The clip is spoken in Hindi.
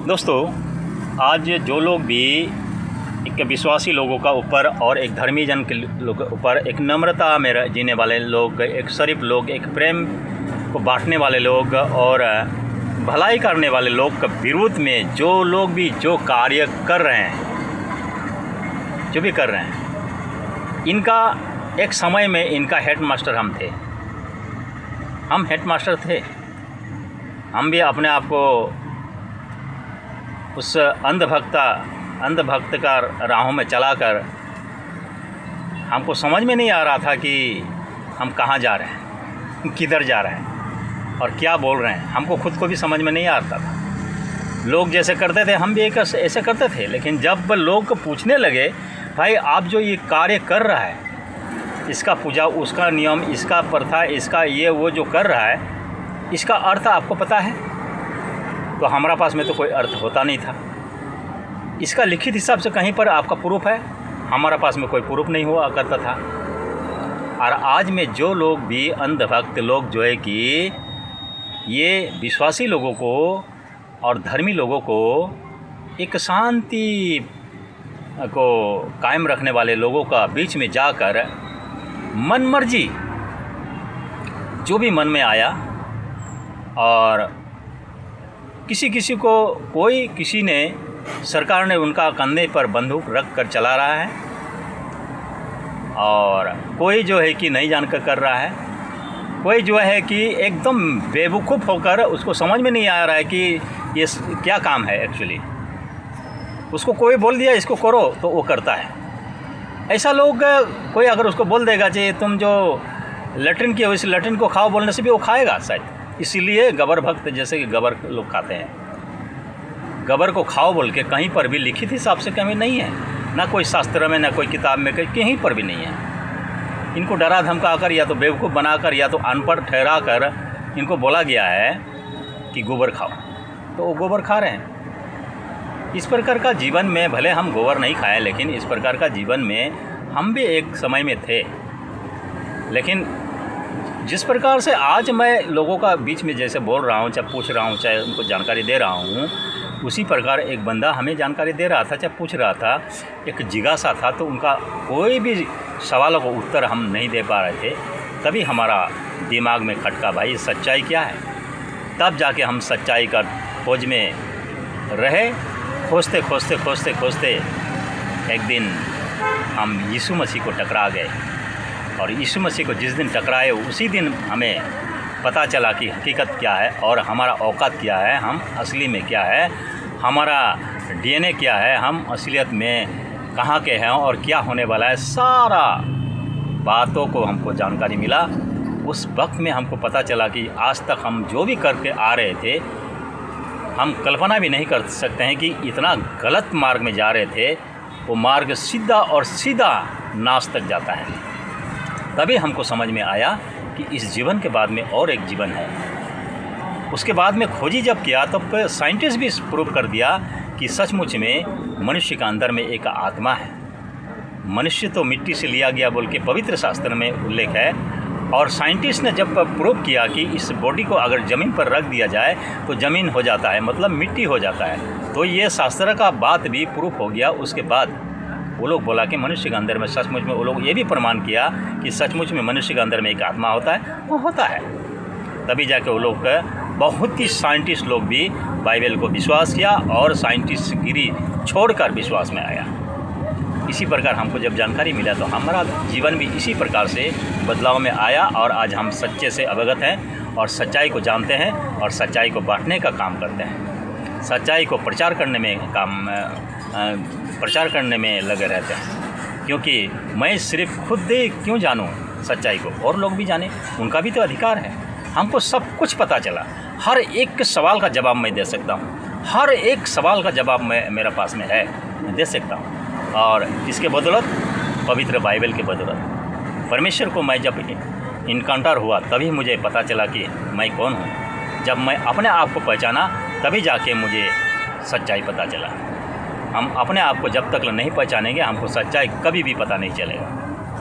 दोस्तों, आज जो लोग भी एक विश्वासी लोगों का ऊपर और एक धर्मी जन के लोग ऊपर, एक नम्रता में जीने वाले लोग, एक शरीफ लोग, एक प्रेम को बांटने वाले लोग और भलाई करने वाले लोग के विरोध में जो लोग भी जो कार्य कर रहे हैं, जो भी कर रहे हैं, इनका एक समय में इनका हेडमास्टर हम थे। हम हेडमास्टर थे। हम भी अपने आप को उस अंधभक्त का राहों में चलाकर हमको समझ में नहीं आ रहा था कि हम कहाँ जा रहे हैं, किधर जा रहे हैं और क्या बोल रहे हैं। हमको खुद को भी समझ में नहीं आता था। लोग जैसे करते थे हम भी ऐसे करते थे, लेकिन जब लोग पूछने लगे, भाई आप जो ये कार्य कर रहा है, इसका पूजा, उसका नियम, इसका प्रथा, इसका ये वो जो कर रहा है, इसका अर्थ आपको पता है? तो हमारा पास में तो कोई अर्थ होता नहीं था। इसका लिखित हिसाब से कहीं पर आपका प्रूफ है? हमारा पास में कोई प्रूफ नहीं हुआ करता था। और आज में जो लोग भी अंधभक्त लोग जो है कि ये विश्वासी लोगों को और धर्मी लोगों को एक शांति को कायम रखने वाले लोगों का बीच में जाकर मन मर्जी जो भी मन में आया और किसी को किसी ने, सरकार ने उनका कंधे पर बंदूक रख कर चला रहा है और कोई जो है कि नहीं जानकर कर रहा है, कोई जो है कि एकदम बेवकूफ़ होकर उसको समझ में नहीं आ रहा है कि ये क्या काम है एक्चुअली। उसको कोई बोल दिया इसको करो तो वो करता है। ऐसा लोग, कोई अगर उसको बोल देगा कि तुम जो लैट्रिन की इस लैट्रिन को खाओ, बोलने से भी वो खाएगा शायद। इसीलिए गबर भक्त जैसे कि गबर लोग खाते हैं। गबर को खाओ बोल के कहीं पर भी लिखित हिसाब से कहीं नहीं है, ना कोई शास्त्र में, ना कोई किताब में, कहीं पर भी नहीं है। इनको डरा धमका कर या तो बेवकूफ़ बनाकर या तो अनपढ़ ठहरा कर इनको बोला गया है कि गोबर खाओ, तो वो गोबर खा रहे हैं। इस प्रकार का जीवन में भले हम गोबर नहीं खाएं, लेकिन इस प्रकार का जीवन में हम भी एक समय में थे। लेकिन जिस प्रकार से आज मैं लोगों का बीच में जैसे बोल रहा हूँ, चाहे पूछ रहा हूँ, चाहे उनको जानकारी दे रहा हूँ, उसी प्रकार एक बंदा हमें जानकारी दे रहा था, चाहे पूछ रहा था, एक जिज्ञासा था, तो उनका कोई भी सवालों को उत्तर हम नहीं दे पा रहे थे। तभी हमारा दिमाग में खटका, भाई सच्चाई क्या है। तब जाके हम सच्चाई का खोज में रहे। खोजते एक दिन हम यीशु मसीह को टकरा गए और यीशु मसीह को जिस दिन टकराए उसी दिन हमें पता चला कि हकीकत क्या है और हमारा औकात क्या है, हम असली में क्या है, हमारा डीएनए क्या है, हम असलियत में कहाँ के हैं और क्या होने वाला है। सारा बातों को हमको जानकारी मिला। उस वक्त में हमको पता चला कि आज तक हम जो भी करके आ रहे थे, हम कल्पना भी नहीं कर सकते हैं कि इतना गलत मार्ग में जा रहे थे। वो मार्ग सीधा नाश तक जाता है। तभी हमको समझ में आया कि इस जीवन के बाद में और एक जीवन है। उसके बाद में खोजी जब किया तब तो साइंटिस्ट भी प्रूव कर दिया कि सचमुच में मनुष्य के अंदर में एक आत्मा है। मनुष्य तो मिट्टी से लिया गया बोल के पवित्र शास्त्र में उल्लेख है। और साइंटिस्ट ने जब प्रूव किया कि इस बॉडी को अगर ज़मीन पर रख दिया जाए तो ज़मीन हो जाता है, मतलब मिट्टी हो जाता है, तो ये शास्त्र का बात भी प्रूफ हो गया। उसके बाद वो लोग बोला कि मनुष्य के अंदर में सचमुच में, वो लोग ये भी प्रमाण किया कि सचमुच में मनुष्य के अंदर में एक आत्मा होता है, वो होता है। तभी जाके वो लोग बहुत ही साइंटिस्ट लोग भी बाइबल को विश्वास किया और साइंटिस्ट गिरी छोड़कर विश्वास में आया। इसी प्रकार हमको जब जानकारी मिला तो हमारा जीवन भी इसी प्रकार से बदलाव में आया और आज हम सच्चे से अवगत हैं और सच्चाई को जानते हैं और सच्चाई को बांटने का काम करते हैं। सच्चाई को प्रचार करने में लगे रहते हैं। क्योंकि मैं सिर्फ खुद क्यों जानूं सच्चाई को, और लोग भी जाने, उनका भी तो अधिकार है। हमको सब कुछ पता चला। हर एक सवाल का जवाब मैं दे सकता हूं। हर एक सवाल का जवाब मेरा पास में है, मैं दे सकता हूं। और इसके बदौलत, पवित्र बाइबल के बदौलत, परमेश्वर को मैं जब इनकाउंटर हुआ तभी मुझे पता चला कि मैं कौन हूँ। जब मैं अपने आप को पहचाना तभी जाके मुझे सच्चाई पता चला। हम अपने आप को जब तक नहीं पहचानेंगे हमको सच्चाई कभी भी पता नहीं चलेगा।